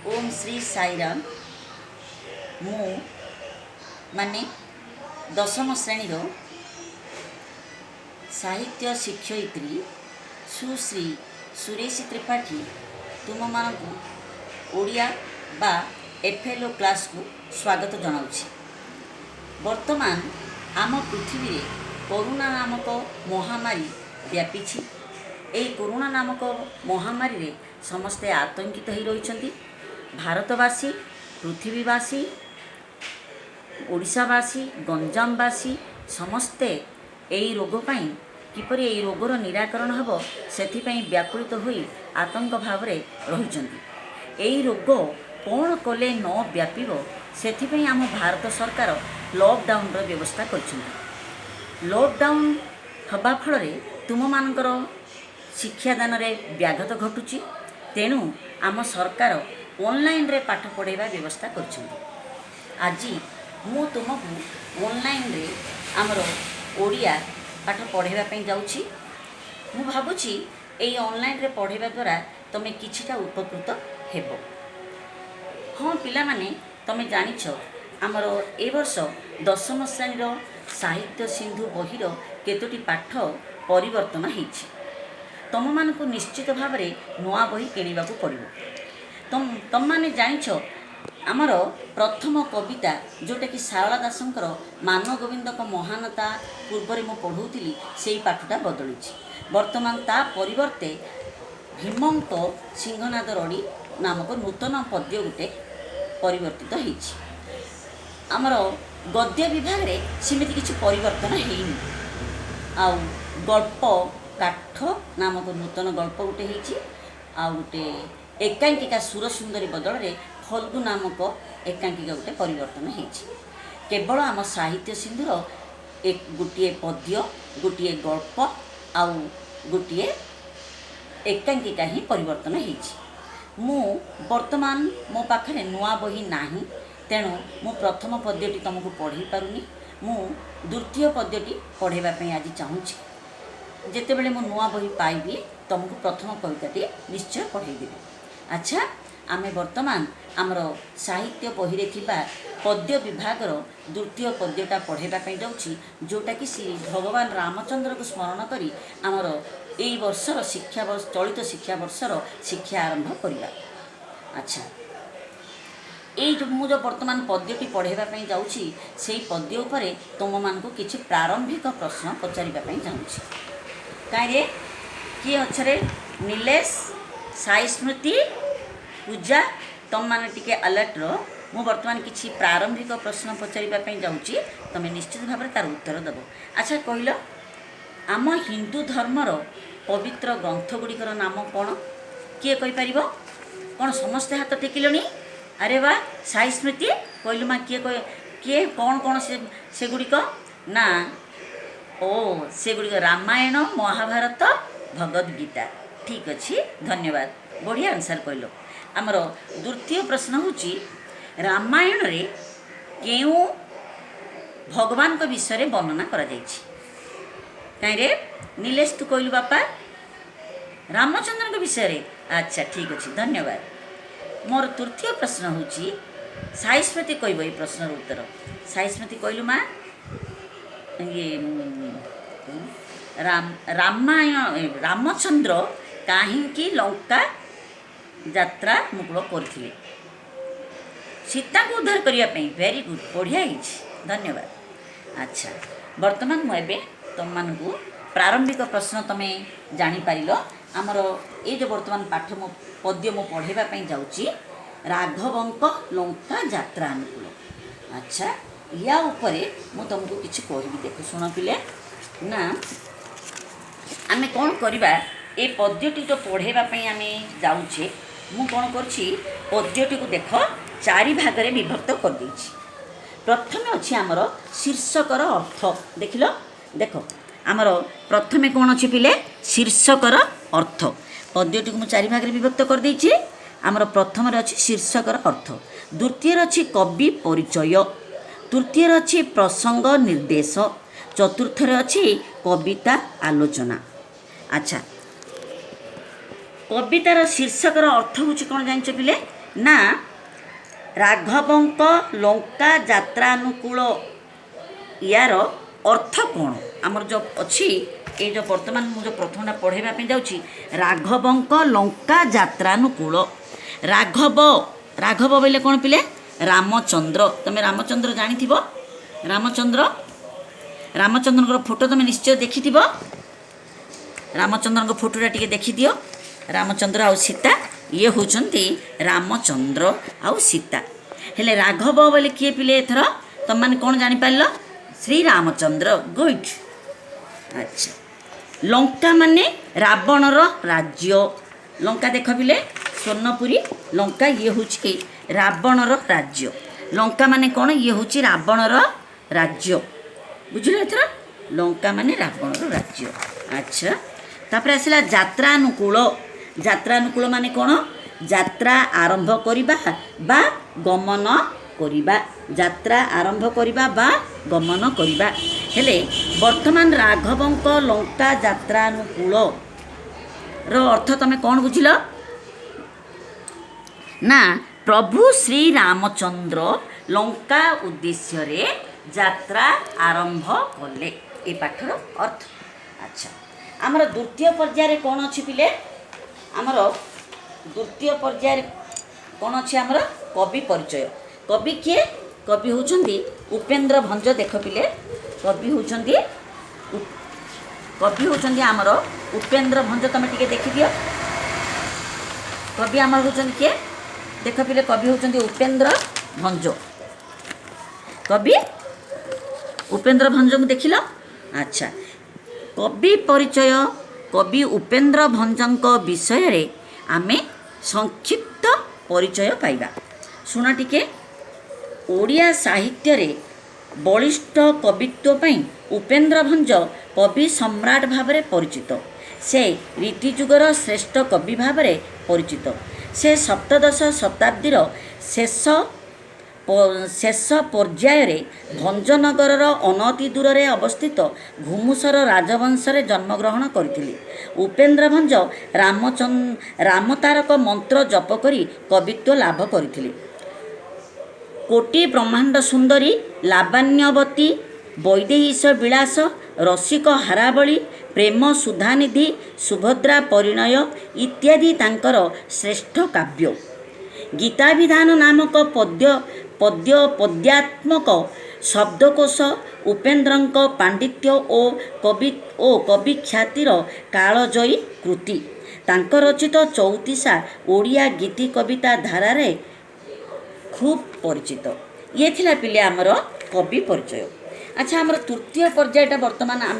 ओम श्री साईराम मु माने दशम श्रेणी साहित्य शिक्षयित्री सुश्री सुरेश त्रिपाठी तुम मानक ओडिया बा एफएलओ क्लास को स्वागत जनाऊँगी। वर्तमान आम पृथ्वी रे कोरोना नामक महामारी व्यापी। यही कोरोना नामक महामारी रे समस्ते आतंकित हो रही। भारतवासी, पृथ्वीवासी, ओडिशावासी, गंजामवासी समस्ते यही रोग पाई किपरि यही रोगर निराकरण हेब से व्याकुलित होई आतंक भाव में रही। यही रोग कौन कले न व्यापिब से आम भारत सरकार लॉकडाउन व्यवस्था कर। लॉकडाउन हवा फल तुम मानकर शिक्षादान में व्याघात घटुची। तेणु आम सरकार ऑनलाइन रे पाठ पढ़ाइबा व्यवस्था कर। आज मु तुमको ऑनलाइन रे आमर ओडिया पाठ पढ़ाइबा जाऊँगी। मु भावुची यही ऑनलाइन रे पढ़ाइबा द्वारा तुम किछिटा उपकृत हेब। हाँ पिला माने तुम जानिछ आमर ए वर्ष दशम श्रेणी साहित्य सिंधु बहिर केतोटी पाठ परिवर्तन होईछि। तुम मानकु निश्चित भाव में नुआ बही किणवा पड़ो। तुम माने जानिछ आमर प्रथम कविता जोटा कि सारला दासंकर मान गोविंद महानता पूर्व मु पढ़ौली से पाठटा बदली। वर्तमान ता परिवर्ते भीमंक सिंहनाद रड़ी नामक नूतन पद्य गोटे परिवर्तित होईछि। आमर गद्य विभाग रे सेमिति किछि परिवर्तन हेइनि। आउ गल्प काठ नामक नूतन गल्प गोटे होईछि। आउ गोटे एकांकिका सुर सुंदरी बदल रे फल्गु नामक एकांकिका गोटे परिवर्तन होईछि। केवल आम साहित्य सिंधुर एक गोटे पद्य गोटे गल्प आउ गोटे एकांकिका ही परिवर्तन होईछि। मु वर्तमान मो पाखरे नुआ बही नाही, तेणु मु प्रथम पद्यटी तुमको पढ़ी पारुनी। मु द्वितीय पद्यटी पढ़ाइबा आज चाहूँगी। जितेबले मु नुआ बही पाइबी तुमको प्रथम कविताटी निश्चय पढ़ेदेवी। अच्छा, आमे वर्तमान आमर साहित्य बही रे थिबा पद्य विभागर द्वितीय पद्यटा पढ़ाइबा जाऊँगी, जोटा कि श्री भगवान रामचंद्र को स्मरण करी आमर एई वर्षर शिक्षा वर्ष चलित शिक्षा वर्षर शिक्षा आरंभ करिबा। अच्छा, यही जो मुझे वर्तमान पद्यटी पढ़ाइबा जाऊँगी से पद्य उपरे तुम मानक किछि प्रारंभिक प्रश्न पचारिबा चाहूँगी। कहीं किए अच्छे नीलेश, साई स्मृति, पूजा तुम मैंने टिके अलर्ट रो। मु वर्तमान किछि प्रारंभिक प्रश्न पचारिबा जाऊँगी, तुम निश्चित भाव में तार उत्तर देव। अच्छा कहल, आम हिंदू धर्मर पवित्र ग्रंथ गुड़िकर नाम कौन? किए कहि परिबो? कौन समस्ते हाथ टेकिलनी? अरे वाह, साई स्मृति कहलु माँ, किए कौन कौन से गुड़िक ना? ओ से गुड़िक रामायण, महाभारत, भगवद गीता। ठीक अच्छी, धन्यवाद, बढ़िया आंसर कहल। आमर द्वितीय प्रश्न होची रामायण रे केउ भगवान को विषय वर्णना करा जायछि? कहीं रे नीलेश तू कहलु बापा रामचंद्र के विषय रे। अच्छा ठीक अच्छे, धन्यवाद। मोर तृतीय प्रश्न होची साई स्मृति कहब ये प्रश्न उत्तर। साई स्मृति कहलु माँ ये रामायण रामचंद्र काहींकी लंका यात्रा मुकुल करथिले? सीता को उद्धार करने। वेरी गुड, बढ़िया ही, धन्यवाद। अच्छा, वर्तमान मुझे तुम मानू प्रारंभिक प्रश्न तुम्हें जानीपार। आमर ये जो वर्तमान पाठ मो पद्य मु पढ़ाइबा जाऊँगी राघवंक लंका यात्रा अनुकूल। अच्छा, या उपरे मु तुमको किसी कहबी। देख शुण पिले ना, आमे कौन करवा ये पद्यटी तो पढ़ाइबा आमे जाऊँचे। मु कौन करछि पद्यटी को देख चारि भाग में विभक्त कर देछि। प्रथमे अच्छी आमर शीर्षकर अर्थ देख लो। देख आमर प्रथमे कौन अच्छी पिले शीर्षकर अर्थ। पद्यटी को मुझे चारि भाग में विभक्त कर देछि। आमर प्रथम अच्छी शीर्षकर अर्थ, द्वितीय अच्छी कवि परिचय, तृतीय अच्छी प्रसंग निर्देश, चतुर्थ अच्छी कविता आलोचना। अच्छा, कवितार शीर्षकर अर्थ हूँ कौन जान पिले ନା ରାଘବଙ୍କ ଲଙ୍କା ଯାତ୍ରାନୁକୂଳ ୟାର ଅର୍ଥ କ'ଣ? ଆମର ଯେଉଁ ଅଛି ଏ ଯେଉଁ ବର୍ତ୍ତମାନ ମୁଁ ଯେଉଁ ପ୍ରଥମଟା ପଢ଼ାଇବା ପାଇଁ ଯାଉଛି, ରାଘବଙ୍କ ଲଙ୍କା ଯାତ୍ରାନୁକୂଳ। ରାଘବ ରାଘବ ବୋଇଲେ କ'ଣ ପିଲେ? ରାମଚନ୍ଦ୍ର। ତୁମେ ରାମଚନ୍ଦ୍ର ଜାଣିଥିବ। ରାମଚନ୍ଦ୍ରଙ୍କର ଫଟୋ ତୁମେ ନିଶ୍ଚୟ ଦେଖିଥିବ। ରାମଚନ୍ଦ୍ରଙ୍କ ଫଟୋଟା ଟିକେ ଦେଖିଦିଅ। ରାମଚନ୍ଦ୍ର ଆଉ ସୀତା, ଇଏ ହେଉଛନ୍ତି ରାମଚନ୍ଦ୍ର ଆଉ ସୀତା। ହେଲେ ରାଘବ ବୋଲି କିଏ ପିଲେ? ଏଥର ତୁମମାନେ କ'ଣ ଜାଣିପାରିଲ? ଶ୍ରୀରାମଚନ୍ଦ୍ର। ଗୁଡ୍। ଆଚ୍ଛା, ଲଙ୍କା ମାନେ ରାବଣର ରାଜ୍ୟ। ଲଙ୍କା ଦେଖ ପିଲେ, ସ୍ୱର୍ଣ୍ଣପୁରୀ ଲଙ୍କା, ଇଏ ହେଉଛି ରାବଣର ରାଜ୍ୟ। ଲଙ୍କା ମାନେ କ'ଣ? ଇଏ ହେଉଛି ରାବଣର ରାଜ୍ୟ। ବୁଝିଲ ଏଥର? ଲଙ୍କା ମାନେ ରାବଣର ରାଜ୍ୟ। ଆଚ୍ଛା, ତାପରେ ଆସିଲା ଯାତ୍ରାନୁକୂଳ। ଯାତ୍ରାନୁକୂଳ ମାନେ କ'ଣ? ଯାତ୍ରା ଆରମ୍ଭ କରିବା ବା ଗମନ କରିବା। ଯାତ୍ରା ଆରମ୍ଭ କରିବା ବା ଗମନ କରିବା। ହେଲେ ବର୍ତ୍ତମାନ ରାଘବଙ୍କ ଲଙ୍କା ଯାତ୍ରାନୁକୂଳର ଅର୍ଥ ତୁମେ କ'ଣ ବୁଝିଲ? ନା ପ୍ରଭୁ ଶ୍ରୀରାମଚନ୍ଦ୍ର ଲଙ୍କା ଉଦ୍ଦେଶ୍ୟରେ ଯାତ୍ରା ଆରମ୍ଭ କଲେ। ଏ ପାଠର ଅର୍ଥ। ଆଚ୍ଛା, ଆମର ଦ୍ୱିତୀୟ ପର୍ଯ୍ୟାୟରେ କ'ଣ ଅଛି ପିଲେ? ଆମର ଦ୍ୱିତୀୟ ପର୍ଯ୍ୟାୟରେ କ'ଣ ଅଛି? ଆମର କବି ପରିଚୟ। କବି କିଏ? କବି ହେଉଛନ୍ତି ଉପେନ୍ଦ୍ର ଭଞ୍ଜ। ଦେଖ ପିଲେ, କବି ହେଉଛନ୍ତି ଆମର ଉପେନ୍ଦ୍ର ଭଞ୍ଜ। ତୁମେ ଟିକେ ଦେଖିଦିଅ। କବି ଆମର ହେଉଛନ୍ତି କିଏ? ଦେଖ ପିଲେ, କବି ହେଉଛନ୍ତି ଉପେନ୍ଦ୍ର ଭଞ୍ଜ। କବି ଉପେନ୍ଦ୍ର ଭଞ୍ଜଙ୍କୁ ଦେଖିଲ? ଆଚ୍ଛା, କବି ପରିଚୟ। କବି ଉପେନ୍ଦ୍ର ଭଞ୍ଜଙ୍କ ବିଷୟରେ ଆମେ ସଂକ୍ଷିପ୍ତ ପରିଚୟ ପାଇବା। ଶୁଣ ଟିକେ। ଓଡ଼ିଆ ସାହିତ୍ୟରେ ବଳିଷ୍ଠ କବିତ୍ୱ ପାଇଁ ଉପେନ୍ଦ୍ର ଭଞ୍ଜ କବି ସମ୍ରାଟ ଭାବରେ ପରିଚିତ। ସେ ରୀତିଯୁଗର ଶ୍ରେଷ୍ଠ କବି ଭାବରେ ପରିଚିତ। ସେ ସପ୍ତଦଶ ଶତାବ୍ଦୀର ଶେଷ ପର୍ଯ୍ୟାୟରେ ଭଞ୍ଜନଗରର ଅନତି ଦୂରରେ ଅବସ୍ଥିତ ଘୁମୁସର ରାଜବଂଶରେ ଜନ୍ମଗ୍ରହଣ କରିଥିଲେ। ଉପେନ୍ଦ୍ର ଭଞ୍ଜ ରାମତାରକ ମନ୍ତ୍ର ଜପ କରି କବିତ୍ୱ ଲାଭ କରିଥିଲେ। କୋଟି ବ୍ରହ୍ମାଣ୍ଡ ସୁନ୍ଦରୀ, ଲାବଣ୍ୟବତୀ, ବୈଦେହୀଶ ବିଳାସ, ରସିକ ହାରାବଳୀ, ପ୍ରେମ ସୁଧାନିଧି, ସୁଭଦ୍ରା ପରିଣୟ ଇତ୍ୟାଦି ତାଙ୍କର ଶ୍ରେଷ୍ଠ କାବ୍ୟ। ଗୀତାଭିଧାନ ନାମକ ପଦ୍ୟାତ୍ମକ ଶବ୍ଦକୋଷ ଉପେନ୍ଦ୍ରଙ୍କ ପାଣ୍ଡିତ୍ୟ ଓ କବି ଖ୍ୟାତିର କାଳଜୟୀ କୃତି। ତାଙ୍କ ରଚିତ ଚଉତିଶା ଓଡ଼ିଆ ଗୀତି କବିତା ଧାରାରେ ଖୁବ୍ ପରିଚିତ। ଇଏ ଥିଲା ପିଲେ ଆମର କବି ପରିଚୟ। ଆଚ୍ଛା, ଆମର ତୃତୀୟ ପର୍ଯ୍ୟାୟଟା ବର୍ତ୍ତମାନ ଆମେ